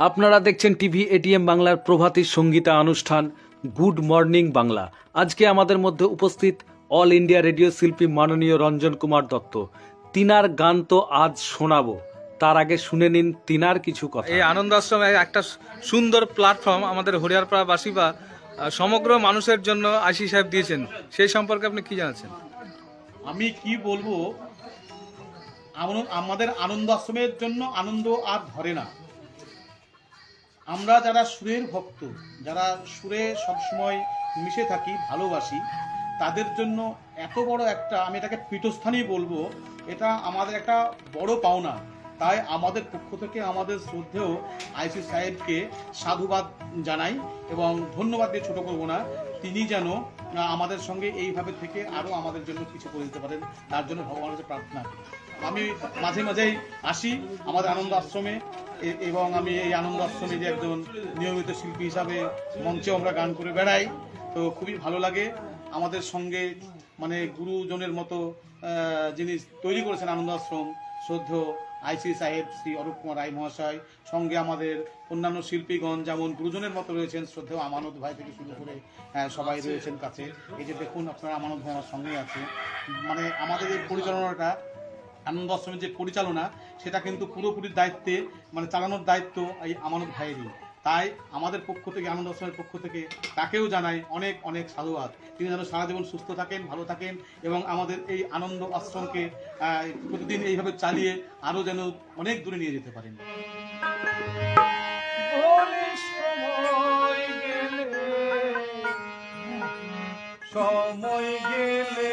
আপনারা দেখছেন TV ATM বাংলার প্রভাতী সঙ্গীতা অনুষ্ঠান গুড মর্নিং বাংলা। আজকে আমাদের মধ্যে উপস্থিত অল ইন্ডিয়া রেডিও শিল্পী মাননীয় রঞ্জন কুমার দত্ত। তিনার গান তো আজ শোনাবো, তার আগে শুনে নিন তিনার কিছু কথা। এই আনন্দ আশ্রমে একটা সুন্দর প্ল্যাটফর্ম আমাদের হরিয়ারপাড়াবাসী বা সমগ্র মানুষের জন্য আশিস সাহেব দিয়েছেন, সেই সম্পর্কে আপনি কি জানাচ্ছেন? আমি কি বলবো, আমাদের আনন্দ আশ্রমের জন্য আনন্দ আর ধরে না। আমরা যারা সুরের ভক্ত, যারা সুরে সবসময় মিশে থাকি, ভালোবাসি, তাদের জন্য এত বড় একটা, আমি এটাকে পীঠস্থানই বলবো, এটা আমাদের একটা বড় পাওনা। তাই আমাদের পক্ষ থেকে আমাদের শ্রদ্ধেয় আইসি সাহেবকে সাধুবাদ জানাই এবং ধন্যবাদ দিয়ে ছোট করবো না। তিনি যেন আমাদের সঙ্গে এইভাবে থেকে আরও আমাদের জন্য কিছু করে দিতে পারেন, তার জন্য ভগবানের কাছে প্রার্থনা করি। আমি মাঝে মাঝেই আসি আমাদের আনন্দ আশ্রমে, এবং আমি এই আনন্দ আশ্রমে যে একজন নিয়মিত শিল্পী হিসাবে মঞ্চে আমরা গান করে বেড়াই, তো খুবই ভালো লাগে। আমাদের সঙ্গে মানে গুরুজনের মতো যিনি তৈরি করেছেন আনন্দ আশ্রম, শ্রদ্ধেয় আইসি সাহেব শ্রী অরূপ কুমার রায় মহাশয়, সঙ্গে আমাদের অন্যান্য শিল্পীগণ যেমন গুরুজনের মতো রয়েছেন, শ্রদ্ধেয় আমানত ভাই থেকে শুরু করে সবাই রয়েছেন কাছে। এই যে দেখুন আপনারা, আমানত ভাই আমার সঙ্গেই আছে। মানে আমাদের এই পরিচালনাটা, আনন্দ আশ্রমের যে পরিচালনা, সেটা কিন্তু পুরোপুরি দায়িত্বে, মানে চালানোর দায়িত্ব এই আমানত ভাইয়েরই। তাই আমাদের পক্ষ থেকে, আনন্দ আশ্রমের পক্ষ থেকে তাকেও জানাই অনেক অনেক সাধুবাদ। তিনি যেন সারা জীবন সুস্থ থাকেন, ভালো থাকেন এবং আমাদের এই আনন্দ আশ্রমকে প্রতিদিন এইভাবে চালিয়ে আরও যেন অনেক দূরে নিয়ে যেতে পারেন। সময় গেলে